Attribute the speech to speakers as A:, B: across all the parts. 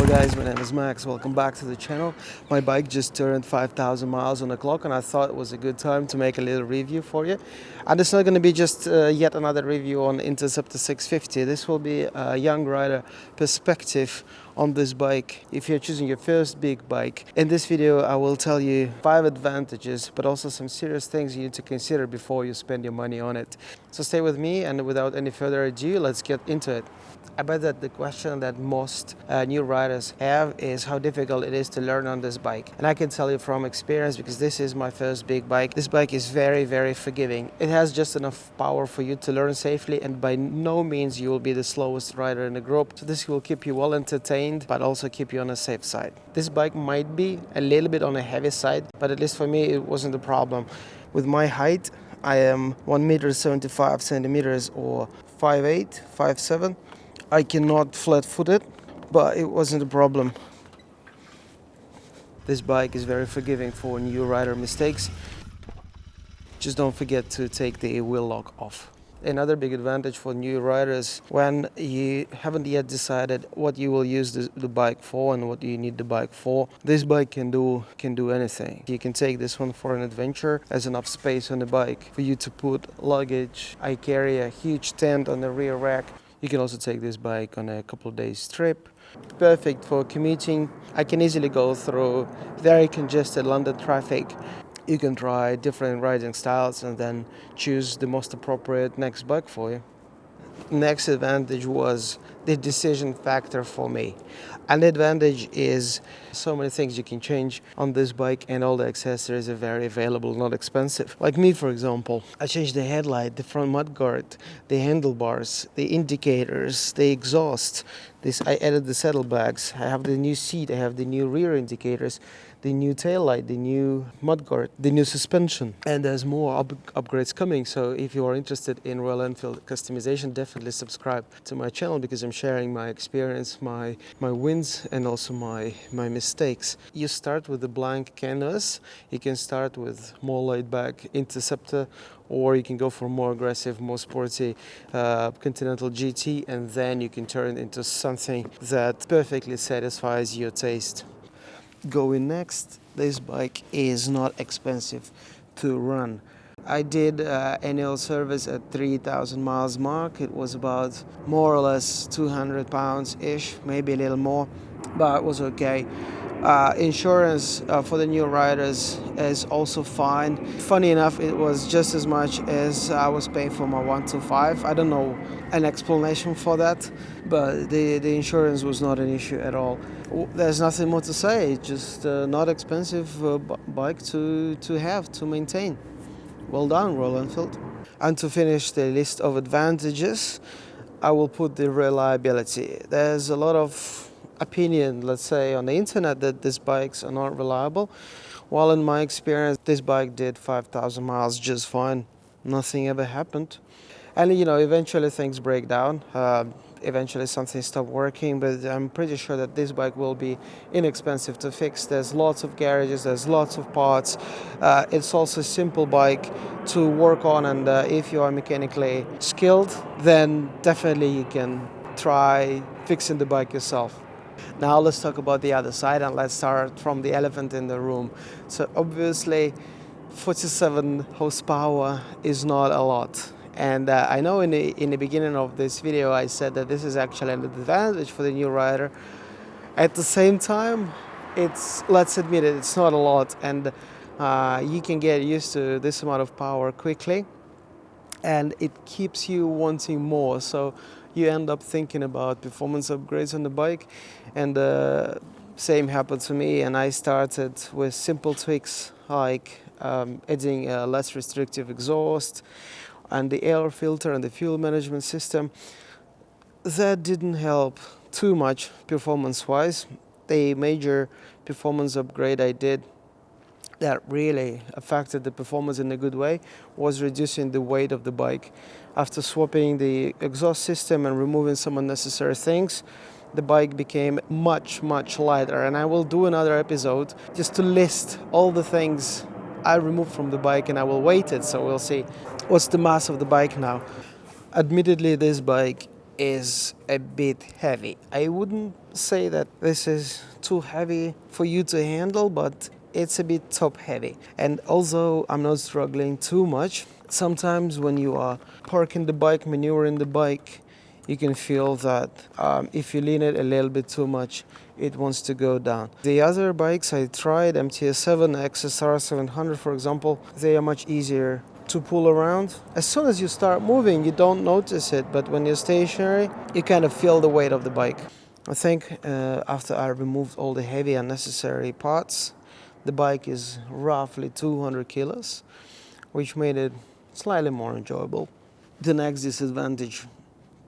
A: Hello guys, my name is Max. Welcome back to the channel. My bike just turned 5,000 miles on the clock and I thought it was a good time to make a little review for you. And it's not going to be just yet another review on Interceptor 650. This will be a young rider perspective on this bike if you're choosing your first big bike. In this video I will tell you 5 advantages but also some serious things you need to consider before you spend your money on it. So stay with me, and without any further ado, let's get into it. I bet that the question that most new riders have is how difficult it is to learn on this bike. And I can tell you from experience, because this is my first big bike, this bike is very, very forgiving. It has just enough power for you to learn safely, and by no means you will be the slowest rider in the group. So this will keep you well entertained, but also keep you on a safe side. This bike might be a little bit on the heavy side, but at least for me it wasn't a problem. With my height, I am 1 meter 75 centimeters or 5'8", 5'7". I cannot flat-foot it, but it wasn't a problem. This bike is very forgiving for new rider mistakes. Just don't forget to take the wheel lock off. Another big advantage for new riders, when you haven't yet decided what you will use the bike for and what you need the bike for, this bike can do anything. You can take this one for an adventure. There's enough space on the bike for you to put luggage. I carry a huge tent on the rear rack. You can also take this bike on a couple of days trip. Perfect for commuting. I can easily go through very congested London traffic. You can try different riding styles and then choose the most appropriate next bike for you. Next advantage was the decision factor for me. An advantage is so many things you can change on this bike, and all the accessories are very available, not expensive. Like me, for example, I changed the headlight, the front mudguard, the handlebars, the indicators, the exhaust. I added the saddlebags. I have the new seat, I have the new rear indicators, the new taillight, the new mudguard, the new suspension, and there's more upgrades coming. So if you are interested in Royal Enfield customization, definitely subscribe to my channel, because I'm sharing my experience, my wins, and also my mistakes. You start with the blank canvas. You can start with more laid-back Interceptor, or you can go for more aggressive, more sporty Continental GT, and then you can turn into something that perfectly satisfies your taste. Going next, this bike is not expensive to run. I did annual service at 3,000 miles mark. It was about more or less 200 pounds-ish, maybe a little more, but it was okay. Insurance for the new riders is also fine. Funny enough, it was just as much as I was paying for my 125. I don't know an explanation for that, but the insurance was not an issue at all. There's nothing more to say. It's just not expensive bike to have, to maintain. Well done, Royal Enfield. And to finish the list of advantages, I will put the reliability. There's a lot of opinion, let's say, on the internet that these bikes are not reliable. While in my experience, this bike did 5,000 miles just fine. Nothing ever happened. And eventually things break down. Eventually something stopped working, but I'm pretty sure that this bike will be inexpensive to fix. There's lots of garages, there's lots of parts. It's also a simple bike to work on, and if you are mechanically skilled, then definitely you can try fixing the bike yourself. Now let's talk about the other side, and let's start from the elephant in the room. So obviously 47 horsepower is not a lot. And I know in the beginning of this video I said that this is actually an advantage for the new rider. At the same time, let's admit it, it's not a lot, and you can get used to this amount of power quickly, and it keeps you wanting more. So you end up thinking about performance upgrades on the bike, and same happened to me. And I started with simple tweaks like adding a less restrictive exhaust and the air filter and the fuel management system. That didn't help too much performance-wise. The major performance upgrade I did that really affected the performance in a good way was reducing the weight of the bike. After swapping the exhaust system and removing some unnecessary things, the bike became much, much lighter. And I will do another episode just to list all the things I removed from the bike, and I will weight it, so we'll see what's the mass of the bike now. Admittedly, this bike is a bit heavy. I wouldn't say that this is too heavy for you to handle, but it's a bit top heavy. And also, I'm not struggling too much. Sometimes when you are parking the bike, maneuvering the bike, you can feel that if you lean it a little bit too much, it wants to go down. The other bikes I tried, MTS7, XSR 700 for example, they are much easier to pull around. As soon as you start moving, you don't notice it, but when you're stationary, you kind of feel the weight of the bike. I think after I removed all the heavy unnecessary parts, the bike is roughly 200 kilos, which made it slightly more enjoyable. The next disadvantage,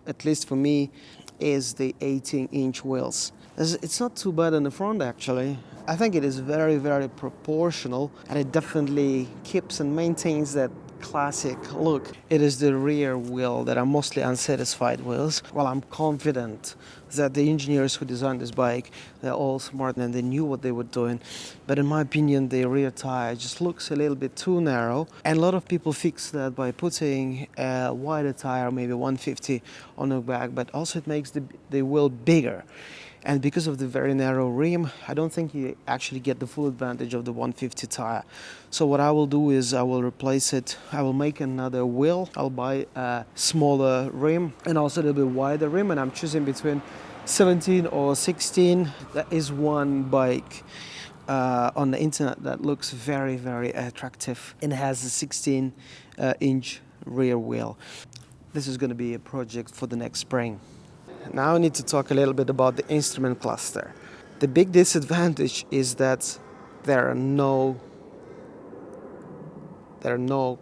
A: at least for me, is the 18-inch wheels. It's not too bad in the front actually. I think it is very, very proportional, and it definitely keeps and maintains that classic look. It is the rear wheel that are mostly unsatisfied wheels. Well, I'm confident that the engineers who designed this bike, they're all smart and they knew what they were doing. But in my opinion, the rear tire just looks a little bit too narrow. And a lot of people fix that by putting a wider tire, maybe 150 on the back, but also it makes the wheel bigger. And because of the very narrow rim, I don't think you actually get the full advantage of the 150 tire. So what I will do is I will replace it. I will make another wheel. I'll buy a smaller rim and also a little bit wider rim. And I'm choosing between 17 or 16. That is one bike on the internet that looks very, very attractive. It has a 16-inch rear wheel. This is going to be a project for the next spring. Now I need to talk a little bit about the instrument cluster. The big disadvantage is that there are no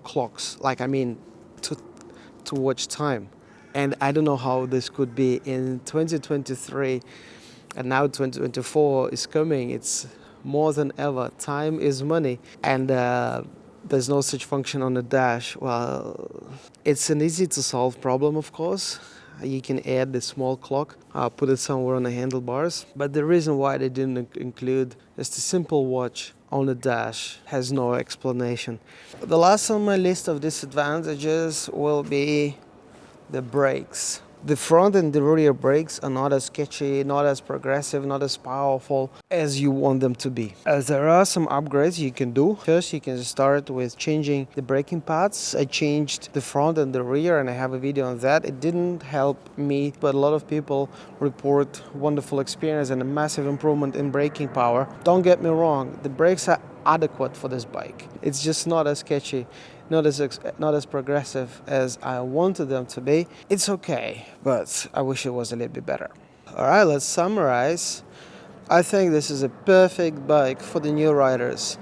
A: clocks, to watch time. And I don't know how this could be in 2023, and now 2024 is coming. It's more than ever. Time is money, and there's no such function on the dash. Well, it's an easy to solve problem, of course. You can add the small clock, put it somewhere on the handlebars. But the reason why they didn't include just a simple watch on the dash has no explanation. The last on my list of disadvantages will be the brakes. The front and the rear brakes are not as sketchy, not as progressive, not as powerful as you want them to be. As there are some upgrades you can do. First, you can start with changing the braking pads. I changed the front and the rear, and I have a video on that. It didn't help me, but a lot of people report wonderful experience and a massive improvement in braking power. Don't get me wrong, the brakes are adequate for this bike. It's just not as sketchy, not as progressive as I wanted them to be. It's okay, but I wish it was a little bit better. All right, let's summarize. I think this is a perfect bike for the new riders.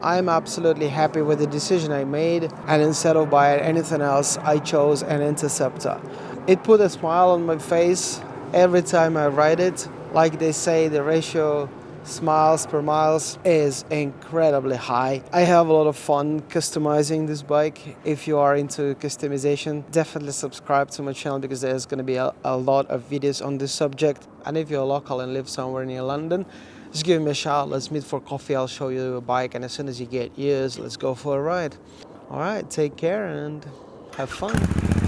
A: I'm absolutely happy with the decision I made, and instead of buying anything else, I chose an Interceptor. It put a smile on my face every time I ride it. Like they say, the ratio miles per miles is incredibly high. I have a lot of fun customizing this bike. If you are into customization, definitely subscribe to my channel because there's going to be a lot of videos on this subject. And if you're local and live somewhere near London, just give me a shout. Let's meet for coffee. I'll show you a bike, and as soon as you get yours, let's go for a ride. All right, take care and have fun.